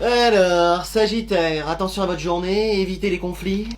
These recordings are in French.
Alors, Sagittaire, attention à votre journée, évitez les conflits.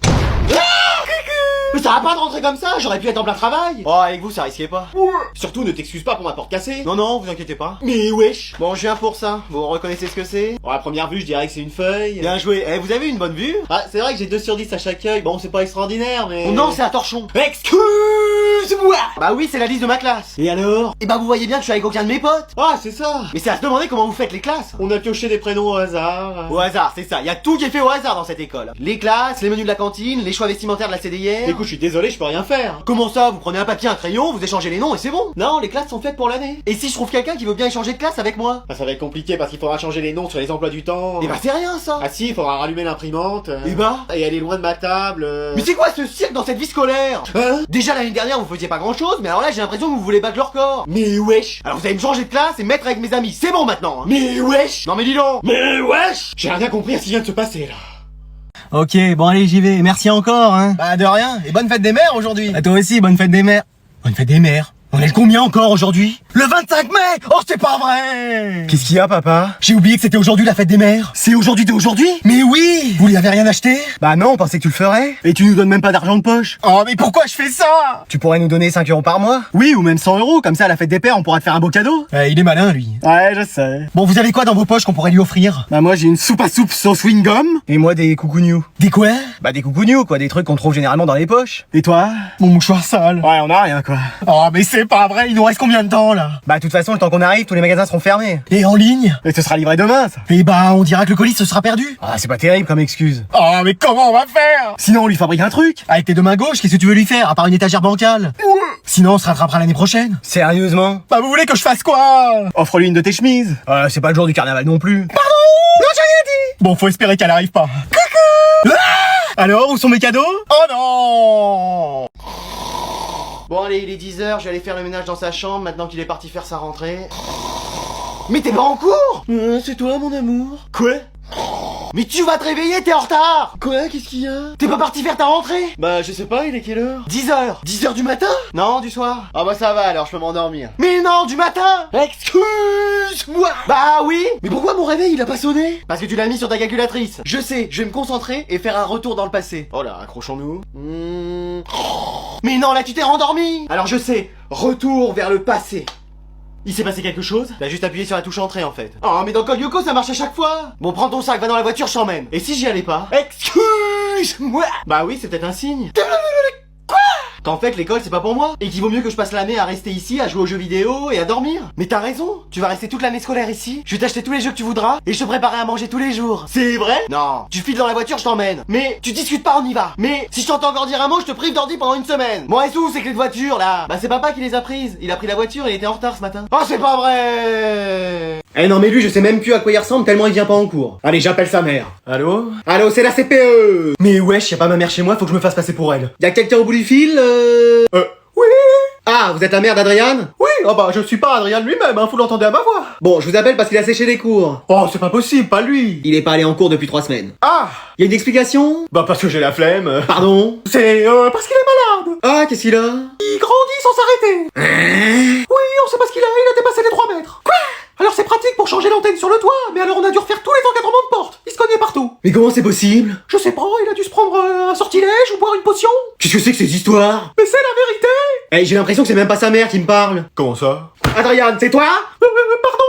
Mais ça va pas de rentrer comme ça, j'aurais pu être en plein travail. Oh, avec vous, ça risquait pas. Surtout, ne t'excuse pas pour ma porte cassée. Non, non, vous inquiétez pas. Mais wesh. Bon, je viens pour ça. Vous reconnaissez ce que c'est? Bon, à première vue, je dirais que c'est une feuille. Bien joué. Eh, vous avez une bonne vue? Ah, c'est vrai que j'ai 2 sur 10 à chaque œil. Bon, c'est pas extraordinaire, mais... Oh non, c'est un torchon. Excuse-moi. Bah oui, c'est la liste de ma classe. Et alors? Eh bah, vous voyez bien que je suis avec aucun de mes potes. Ah, c'est ça. Mais c'est à se demander comment vous faites les classes. On a pioché des prénoms au hasard. Au hasard, c'est ça. Y a tout qui est fait au hasard dans cette école. Les classes, les menus de la cantine, les choix vestimentaires de la CDIR. Écoute, je suis désolé, je peux rien faire. Comment ça? Vous prenez un papier, un crayon, vous échangez les noms et c'est bon. Non, les classes sont faites pour l'année. Et si je trouve quelqu'un qui veut bien échanger de classe avec moi? Bah, ça va être compliqué parce qu'il faudra changer les noms sur les emplois du temps. Et bah, c'est rien ça. Ah si, il faudra rallumer l'imprimante. Et bah? Et aller loin de ma table. Mais c'est quoi ce cirque dans cette vie scolaire? Hein? Déjà l'année dernière vous faisiez pas grand chose, mais alors là j'ai l'impression que vous voulez battre leur corps. Mais wesh. Alors vous allez me changer de classe et me mettre avec mes amis, c'est bon maintenant hein. Mais wesh. Non mais dis donc. Mais wesh. J'ai rien compris à ce qui vient de se passer là. Ok, bon allez j'y vais, merci encore hein. Bah de rien, et bonne fête des mères aujourd'hui. À toi aussi, bonne fête des mères. Bonne fête des mères. On est le combien encore aujourd'hui? Le 25 mai. Oh c'est pas vrai. Qu'est-ce qu'il y a papa? J'ai oublié que c'était aujourd'hui la fête des mères. C'est aujourd'hui de aujourd'hui? Mais oui. Vous lui avez rien acheté? Bah non, on pensait que tu le ferais. Et tu nous donnes même pas d'argent de poche? Oh mais pourquoi je fais ça? Tu pourrais nous donner 5 € par mois? Oui, ou même 100 €, comme ça à la fête des pères on pourra te faire un beau cadeau. Il est malin lui. Ouais je sais. Bon vous avez quoi dans vos poches qu'on pourrait lui offrir? Bah moi j'ai une soupe à soupe sauce Wingum. Et moi des coucougnews. Des quoi? Bah des coucougnews quoi, des trucs qu'on trouve généralement dans les poches. Et toi? Mon mouchoir sale. Ouais on a rien quoi. Oh mais c'est pas vrai, il nous reste combien de temps là? Bah de toute façon le temps qu'on arrive, tous les magasins seront fermés. Et en ligne? Et ce sera livré demain ça. Et bah on dira que le colis se sera perdu. Ah c'est pas terrible comme excuse. Oh mais comment on va faire? Sinon on lui fabrique un truc. Avec tes deux mains gauches, qu'est-ce que tu veux lui faire à part une étagère bancale? Sinon on se rattrapera l'année prochaine. Sérieusement? Bah vous voulez que je fasse quoi? Offre-lui une de tes chemises. C'est pas le jour du carnaval non plus. Pardon? Non j'ai rien dit. Bon faut espérer qu'elle arrive pas. Coucou. Alors où sont mes cadeaux? Oh non. Bon allez, il est 10h, je vais aller faire le ménage dans sa chambre maintenant qu'il est parti faire sa rentrée. Mais t'es pas en cours? C'est toi mon amour. Quoi? Mais tu vas te réveiller, t'es en retard. Quoi? Qu'est-ce qu'il y a? T'es pas parti faire ta rentrée? Bah je sais pas, il est quelle heure? 10h. 10h du matin? Non, du soir. Ah bah ça va alors, je peux m'endormir. Mais non, du matin. Excuse-moi. Bah oui. Mais pourquoi mon réveil il a pas sonné? Parce que tu l'as mis sur ta calculatrice. Je sais, je vais me concentrer et faire un retour dans le passé. Oh là, accrochons-nous. Mais non, là tu t'es rendormi. Alors je sais, retour vers le passé. Il s'est passé quelque chose? T'as juste appuyé sur la touche entrée en fait. Oh mais dans Code Lyoko ça marche à chaque fois. Bon prends ton sac, va dans la voiture, je t'emmène. Et si j'y allais pas? Excuse-moi. Bah oui, c'est peut-être un signe. Quoi? Qu'en fait l'école c'est pas pour moi. Et qu'il vaut mieux que je passe l'année à rester ici, à jouer aux jeux vidéo et à dormir. Mais t'as raison, tu vas rester toute l'année scolaire ici. Je vais t'acheter tous les jeux que tu voudras et je te préparerai à manger tous les jours. C'est vrai? Non. Tu files dans la voiture, je t'emmène. Mais tu discutes pas, on y va. Mais si je t'entends encore dire un mot, je te prive d'ordi pendant une semaine. Bon et tout, ces clés de voiture là. Bah c'est papa qui les a prises. Il a pris la voiture et il était en retard ce matin. Oh c'est pas vrai. Eh non mais lui je sais même plus à quoi il ressemble tellement il vient pas en cours. Allez j'appelle sa mère. Allô? Allô c'est la CPE. Mais wesh, y'a pas ma mère chez moi, faut que je me fasse passer pour elle. Y'a quelqu'un au bout du fil? Oui. Ah, vous êtes la mère d'Adriane? Oui, oh bah je suis pas Adriane lui-même, hein, vous l'entendez à ma voix. Bon, je vous appelle parce qu'il a séché les cours. Oh, c'est pas possible, pas lui. Il est pas allé en cours depuis 3 semaines. Ah. Y a une explication? Bah parce que j'ai la flemme. Pardon? C'est parce qu'il est malade. Ah, qu'est-ce qu'il a? Il grandit sans s'arrêter. Oui, on sait pas ce qu'il a dépassé les 3 mètres. Quoi? Alors c'est pratique pour changer l'antenne sur le toit, mais alors on a dû refaire tous les encadrements de porte. Il se cognait partout. Mais comment c'est possible? Je sais pas, il a dû se prendre un sortilège ou boire une potion. Qu'est-ce que c'est que ces histoires? Mais c'est la vérité. Eh, j'ai l'impression que c'est même pas sa mère qui me parle. Comment ça? Adriane, c'est toi? Pardon?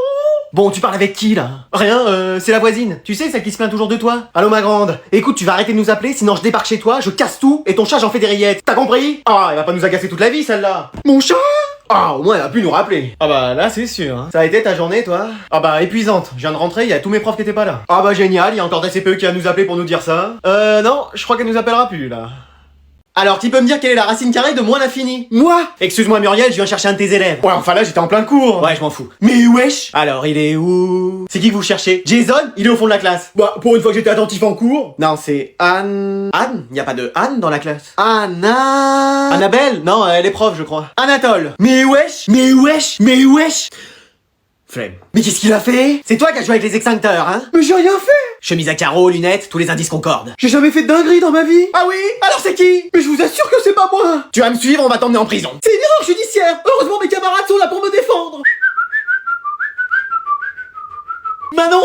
Bon, tu parles avec qui là? Rien, c'est la voisine. Tu sais, celle qui se plaint toujours de toi. Allô ma grande. Écoute, tu vas arrêter de nous appeler, sinon je débarque chez toi, je casse tout et ton chat j'en fais des rillettes. T'as compris? Ah, elle va pas nous agacer toute la vie celle-là. Mon chat? Ah, au moins elle a pu nous rappeler. Ah bah là c'est sûr. Hein. Ça a été ta journée toi? Ah bah épuisante. Je viens de rentrer, il y a tous mes profs qui étaient pas là. Ah bah génial, il y a encore des CPE qui va nous appeler pour nous dire ça. Non, je crois qu'elle nous appellera plus là. Alors, tu peux me dire quelle est la racine carrée de moins l'infini? Moi? Excuse-moi Muriel, je viens chercher un de tes élèves. Ouais, enfin là, j'étais en plein cours. Ouais, je m'en fous. Mais wesh! Alors, il est où? C'est qui que vous cherchez? Jason? Il est au fond de la classe. Bah, pour une fois que j'étais attentif en cours. Non, c'est Anne... Anne? Y a pas de Anne dans la classe. Anna... Annabelle? Non, elle est prof, je crois. Anatole. Mais wesh! Mais wesh! Mais wesh! Flemme. Mais qu'est-ce qu'il a fait? C'est toi qui as joué avec les extincteurs, hein? Mais j'ai rien fait! Chemise à carreaux, lunettes, tous les indices concordent. J'ai jamais fait de dinguerie dans ma vie! Ah oui? Alors c'est qui? Mais je vous assure que c'est pas moi! Tu vas me suivre, on va t'emmener en prison. C'est une erreur judiciaire! Heureusement mes camarades sont là pour me défendre! Manon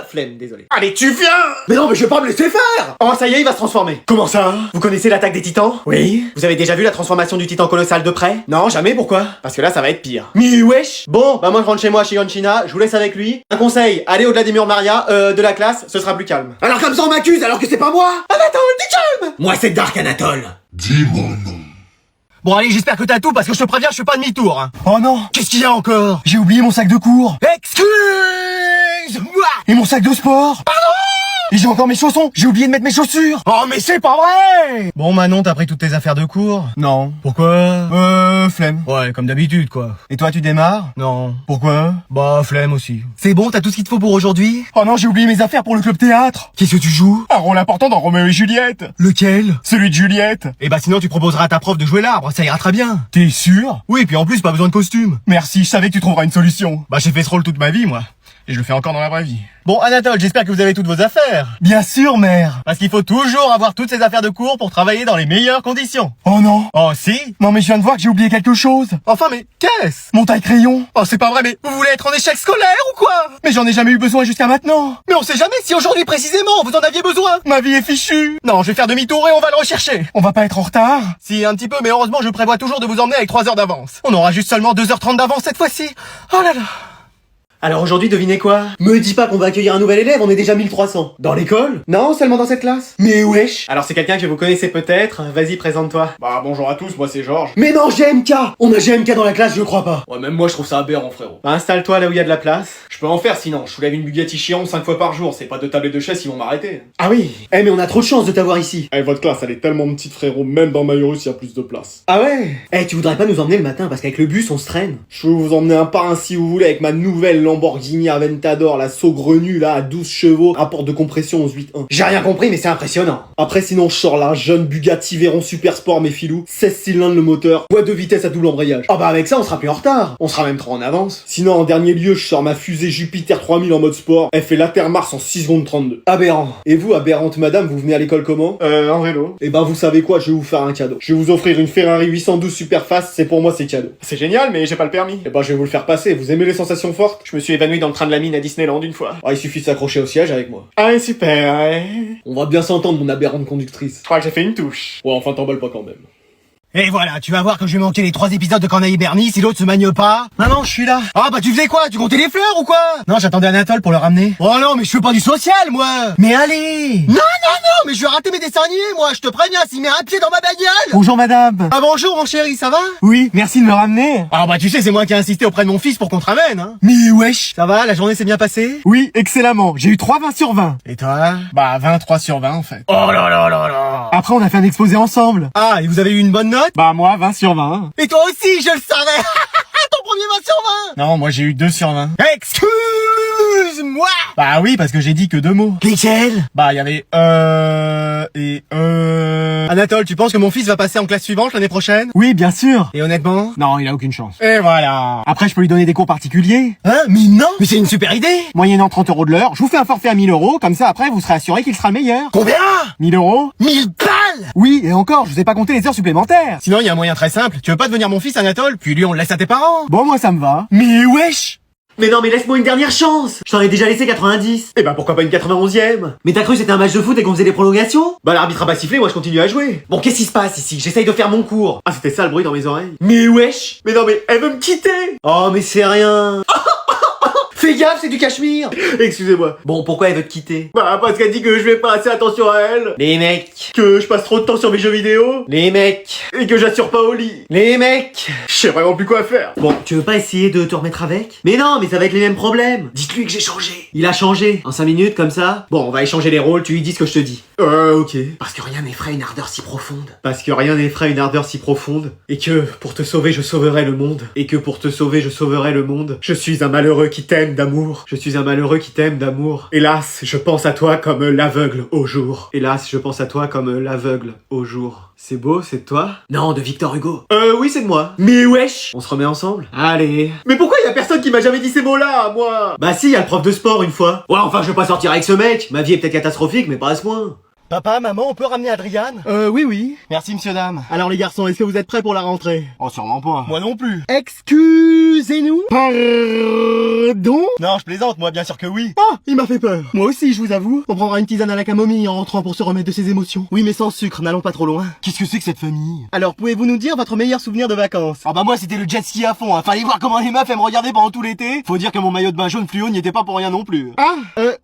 Flemme, désolé. Allez, tu viens! Mais non, mais je vais pas me laisser faire. Oh, ça y est, il va se transformer. Comment ça? Vous connaissez l'attaque des titans? Oui. Vous avez déjà vu la transformation du titan colossal de près? Non, jamais, pourquoi? Parce que là, ça va être pire. Mais wesh! Bon, bah moi je rentre chez moi chez Yonchina, je vous laisse avec lui. Un conseil, allez au-delà des murs Maria, de la classe, ce sera plus calme. Alors comme ça on m'accuse alors que c'est pas moi? Anatole, t'es calme! Moi c'est Dark Anatole. Dis mon nom. Bon allez, j'espère que t'as tout parce que je te préviens, je fais pas demi-tour. Hein. Oh non, qu'est-ce qu'il y a encore? J'ai oublié mon sac de cours. Excuse-moi. Et mon sac de sport. Pardon. Et j'ai encore mes chaussons. J'ai oublié de mettre mes chaussures. Oh mais c'est pas vrai. Bon Manon, t'as pris toutes tes affaires de cours? Non. Pourquoi? Flemme. Ouais, comme d'habitude quoi. Et toi tu démarres? Non. Pourquoi? Bah flemme aussi. C'est bon, t'as tout ce qu'il te faut pour aujourd'hui? Oh non, j'ai oublié mes affaires pour le club théâtre. Qu'est-ce que tu joues? Un rôle important dans Roméo et Juliette. Lequel? Celui de Juliette. Et bah sinon tu proposeras à ta prof de jouer l'arbre, ça ira très bien. T'es sûr? Oui, puis en plus pas besoin de costume. Merci, je savais que tu trouveras une solution. Bah j'ai fait ce rôle toute ma vie moi. Et je le fais encore dans la vraie vie. Bon, Anatole, j'espère que vous avez toutes vos affaires. Bien sûr, mère. Parce qu'il faut toujours avoir toutes ces affaires de cours pour travailler dans les meilleures conditions. Oh non. Oh si. Non mais je viens de voir que j'ai oublié quelque chose. Enfin mais qu'est-ce? Mon taille-crayon. Oh c'est pas vrai, mais vous voulez être en échec scolaire ou quoi? Mais j'en ai jamais eu besoin jusqu'à maintenant. Mais on sait jamais si aujourd'hui précisément vous en aviez besoin. Ma vie est fichue. Non, je vais faire demi-tour et on va le rechercher. On va pas être en retard? Si, un petit peu, mais heureusement je prévois toujours de vous emmener avec 3 heures d'avance. On aura juste seulement 2h30 d'avance cette fois-ci. Oh là là. Alors aujourd'hui, devinez quoi? Me dis pas qu'on va accueillir un nouvel élève, on est déjà 1300. Dans l'école? Non, seulement dans cette classe. Mais wesh! Alors c'est quelqu'un que vous connaissez peut-être, vas-y présente-toi. Bah bonjour à tous, moi c'est Georges. Mais non, GMK! On a GMK dans la classe, je crois pas. Ouais, même moi je trouve ça aberrant frérot. Bah installe-toi là où il y a de la place. Je peux en faire sinon, je soulève une Bugatti Chiron 5 fois par jour, c'est pas de table et de chaise qui vont m'arrêter. Ah oui. Eh mais on a trop de chance de t'avoir ici. Eh votre classe elle est tellement petite frérot, même dans Maïrus il y a plus de place. Ah ouais? Eh tu voudrais pas nous emmener le matin parce qu'avec le bus on se traîne. Je peux vous emmener un par un si vous voulez avec ma nouvelle Lamborghini Aventador, la saugrenue là à 12 chevaux, rapport de compression 11.8.1. J'ai rien compris mais c'est impressionnant. Après sinon je sors la jeune Bugatti Veyron Super Sport mes filous, 16 cylindres le moteur, boîte de vitesse à double embrayage. Ah bah avec ça on sera plus en retard. On sera même trop en avance. Sinon en dernier lieu je sors ma fusée Jupiter 3000 en mode sport, elle fait la Terre Mars en 6 secondes 32. Aberrant. Et vous aberrante madame, vous venez à l'école comment? En vélo. Et ben vous savez quoi, je vais vous faire un cadeau. Je vais vous offrir une Ferrari 812 Superfast, c'est pour moi c'est cadeau. C'est génial mais j'ai pas le permis. Et ben je vais vous le faire passer, vous aimez les sensations fortes? Je me suis évanoui dans le train de la mine à Disneyland une fois. Ah il suffit de s'accrocher au siège avec moi. Ah ouais, super, ouais. On va bien s'entendre mon aberrante conductrice. Je crois que j'ai fait une touche. Ouais enfin t'emballes pas quand même. Et voilà, tu vas voir que je vais manquer les 3 épisodes de Corneille et Bernie si l'autre se magne pas. Non, je suis là. Ah bah tu faisais quoi? Tu comptais les fleurs ou quoi? Non, j'attendais Anatole pour le ramener. Oh non, mais je fais pas du social, moi. Mais allez. Non, mais je vais rater mes dessins animés, moi. Je te préviens, s'il met un pied dans ma bagnole. Bonjour madame. Ah bonjour mon chéri, ça va? Oui, merci de me ramener. Ah bah tu sais, c'est moi qui ai insisté auprès de mon fils pour qu'on te ramène, hein. Mais wesh. Ça va, la journée s'est bien passée? Oui, excellemment. J'ai eu 3 20 sur 20. Et toi? Bah 23 sur 20 en fait. Oh là là là là. Après on a fait un exposé ensemble. Ah, et vous avez eu une bonne note? Bah moi 20 sur 20. Et toi aussi, je le savais. Ton premier 20 sur 20. Non, moi j'ai eu 2 sur 20. Excuse-moi. Bah oui, parce que j'ai dit que 2 mots. Lesquels? Bah il y avait et Anatole, tu penses que mon fils va passer en classe suivante l'année prochaine? Oui, bien sûr. Et honnêtement? Non, il a aucune chance. Et voilà. Après, je peux lui donner des cours particuliers. Hein? Mais non. Mais c'est une super idée. Moyennant 30 € de l'heure, je vous fais un forfait à 1000 €, comme ça après vous serez assuré qu'il sera le meilleur. Combien? 1000 €. 1000 balles? Oui, et encore, je vous ai pas compté les heures supplémentaires. Sinon, il y a un moyen très simple. Tu veux pas devenir mon fils, Anatole? Puis lui, on le laisse à tes parents. Bon, moi ça me va. Mais wesh. Mais non mais laisse-moi une dernière chance. Je t'en ai déjà laissé 90. Et bah pourquoi pas une 91e? Mais t'as cru que c'était un match de foot et qu'on faisait des prolongations? Bah l'arbitre a pas sifflé, moi je continue à jouer. Bon qu'est-ce qui se passe ici? J'essaye de faire mon cours. Ah c'était ça le bruit dans mes oreilles. Mais wesh. Mais non mais elle veut me quitter. Oh mais c'est rien. Fais gaffe, c'est du cachemire. Excusez-moi. Bon, pourquoi elle veut te quitter? Bah parce qu'elle dit que je vais pas assez attention à elle. Les mecs. Que je passe trop de temps sur mes jeux vidéo. Les mecs. Et que j'assure pas au lit. Les mecs. Je sais vraiment plus quoi faire. Bon, tu veux pas essayer de te remettre avec? Mais non, mais ça va être les mêmes problèmes. Dites-lui que j'ai changé. Il a changé. En 5 minutes, comme ça. Bon, on va échanger les rôles, tu lui dis ce que je te dis. Ok. Parce que rien n'effraie une ardeur si profonde. Parce que rien n'effraie une ardeur si profonde. Et que, pour te sauver, je sauverai le monde. Et que pour te sauver, je sauverai le monde. Je suis un malheureux qui t'aime d'amour. Je suis un malheureux qui t'aime d'amour. Hélas, je pense à toi comme l'aveugle au jour. Hélas, je pense à toi comme l'aveugle au jour. C'est beau, c'est de toi? Non, de Victor Hugo. Oui, c'est de moi. Mais wesh. On se remet ensemble? Allez. Mais pourquoi y a personne qui m'a jamais dit ces mots-là, moi? Bah si, y a le prof de sport une fois. Ouais, enfin, je veux pas sortir avec ce mec. Ma vie est peut-être catastrophique, mais pas à ce point. Papa, maman, on peut ramener Adriane? Oui. Merci, monsieur, dame. Alors les garçons, est-ce que vous êtes prêts pour la rentrée? Oh, sûrement pas. Moi non plus. Excusez-nous? Pardon? Non, je plaisante, moi, bien sûr que oui. Oh, il m'a fait peur. Moi aussi, je vous avoue. On prendra une tisane à la camomille en rentrant pour se remettre de ses émotions. Oui, mais sans sucre, n'allons pas trop loin. Qu'est-ce que c'est que cette famille? Alors, pouvez-vous nous dire votre meilleur souvenir de vacances? Ah bah moi, c'était le jet ski à fond, hein. Fallait voir comment les meufs elles me regardaient pendant tout l'été. Faut dire que mon maillot de bain jaune fluo n'y était pas pour rien non plus. Ah,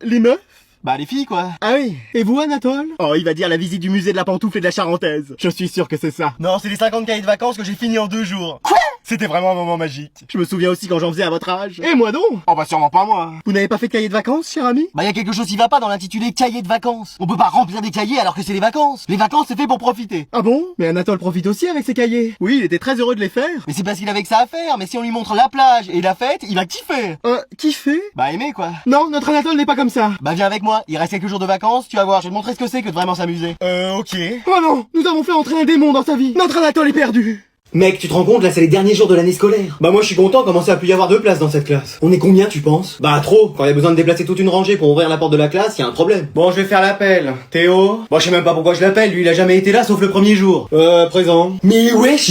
les meufs? Bah les filles, quoi. Ah oui. Et vous, Anatole? Oh, il va dire la visite du musée de la pantoufle et de la Charentaise. Je suis sûr que c'est ça. Non, c'est les 50 cahiers de vacances que j'ai fini en 2 jours. Quoi? C'était vraiment un moment magique. Je me souviens aussi quand j'en faisais à votre âge. Et moi donc? Oh bah sûrement pas moi. Vous n'avez pas fait de cahier de vacances, cher ami? Bah y a quelque chose qui va pas dans l'intitulé cahier de vacances. On peut pas remplir des cahiers alors que c'est les vacances. Les vacances c'est fait pour profiter. Ah bon? Mais Anatole profite aussi avec ses cahiers. Oui, il était très heureux de les faire. Mais c'est parce qu'il avait que ça à faire. Mais si on lui montre la plage et la fête, il va kiffer. Kiffer? Bah aimer quoi. Non, notre Anatole n'est pas comme ça. Bah viens avec moi, il reste quelques jours de vacances, tu vas voir, je vais te montrer ce que c'est que de vraiment s'amuser. Ok. Oh non, nous avons fait entrer un démon dans sa vie. Notre Anatole est perdu. Mec, tu te rends compte, là c'est les derniers jours de l'année scolaire. Bah moi je suis content, commencer à plus y avoir de place dans cette classe. On est combien tu penses? Bah trop, quand il y a besoin de déplacer toute une rangée pour ouvrir la porte de la classe, y a un problème. Bon, je vais faire l'appel. Théo? Bon je sais même pas pourquoi je l'appelle, lui il a jamais été là sauf le premier jour. Présent. Mais wesh.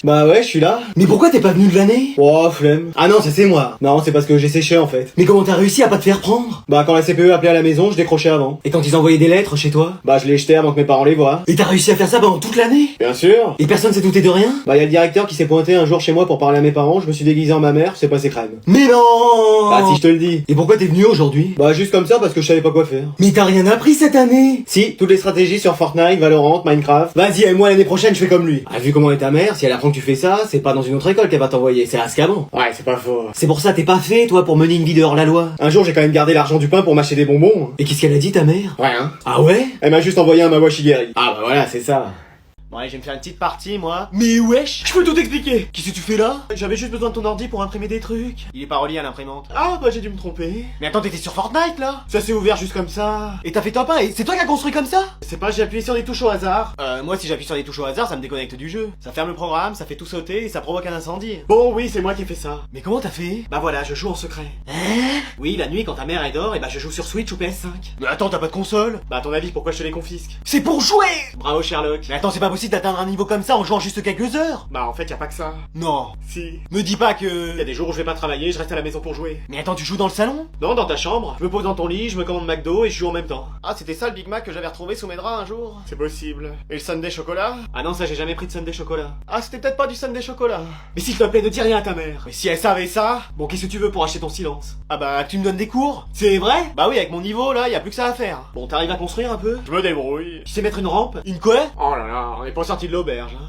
Bah ouais, je suis là. Mais pourquoi t'es pas venu de l'année? Oh, flemme. Ah non, ça c'est moi. Non, c'est parce que j'ai séché en fait. Mais comment t'as réussi à pas te faire prendre? Bah quand la CPE appelait à la maison, je décrochais avant. Et quand ils envoyaient des lettres chez toi? Bah je les jetais avant que mes parents les voient. Et t'as réussi à faire ça pendant toute l'année? Bien sûr. Et personne s'est douté de rien? Bah y a le directeur qui s'est pointé un jour chez moi pour parler à mes parents, je me suis déguisé en ma mère, c'est passé crème. Mais non! Ah si je te le dis. Et pourquoi t'es venu aujourd'hui? Bah juste comme ça parce que je savais pas quoi faire. Mais t'as rien appris cette année? Si, toutes les stratégies sur Fortnite, Valorant, Minecraft. Vas-y, et moi l'année prochaine je fais comme lui. Ah vu comment est ta mère, si elle apprend que tu fais ça, c'est pas dans une autre école qu'elle va t'envoyer, c'est à Azkaban. Ouais, c'est pas faux. C'est pour ça t'es pas fait toi pour mener une vie de hors la loi. Un jour j'ai quand même gardé l'argent du pain pour m'acheter des bonbons. Et qu'est-ce qu'elle a dit ta mère? Rien. Ah ouais? Elle m'a juste envoyé un Mawashigari. Ah bah voilà, c'est ça. Bon allez, je vais me faire une petite partie, moi. Mais wesh, Je peux tout expliquer. qu'est-ce que tu fais là? J'avais juste besoin de ton ordi pour imprimer des trucs. Il est pas relié à l'imprimante. Ah bah j'ai dû me tromper. Mais attends, t'étais sur Fortnite là? Ça s'est ouvert juste comme ça. Et t'as fait top 1 et c'est toi qui as construit comme ça? Je sais pas, j'ai appuyé sur des touches au hasard. Moi si j'appuie sur des touches au hasard, ça me déconnecte du jeu. Ça ferme le programme, ça fait tout sauter et ça provoque un incendie. Bon oui, c'est moi qui ai fait ça. Mais comment t'as fait? Bah voilà, je joue en secret. Oui, la nuit quand ta mère elle dort, et bah je joue sur Switch ou PS5. Mais attends, t'as pas de console? Bah à ton avis, pourquoi je te les confisque? C'est pour jouer! Bravo Sherlock. Mais attends, c'est pas possible d'atteindre un niveau comme ça en jouant juste quelques heures. Bah en fait, y a pas que ça. Non. Si. Me dis pas Y a que... des jours où je vais pas travailler, je reste à la maison pour jouer. Mais attends, tu joues dans le salon? Non, dans ta chambre. Je me pose dans ton lit, je me commande McDo et je joue en même temps. Ah, c'était ça le Big Mac que j'avais retrouvé sous mes draps un jour? C'est possible. Et le Sundae chocolat? Ah non, ça j'ai jamais pris de Sundae chocolat. Ah, c'était peut-être pas du Sundae chocolat. Mais s'il te plaît, ne dis rien à ta mère. Mais si elle savait ça, bon, qu'est-ce que tu veux pour acheter ton silence? Ah bah, tu me donnes des cours? C'est vrai? Bah oui, avec mon niveau là, y a plus que ça à faire. Bon, t'arrives à construire un peu? Je me débrouille. Tu sais mettre une rampe? Une quoi? Oh là là, on est pas sorti de l'auberge, hein.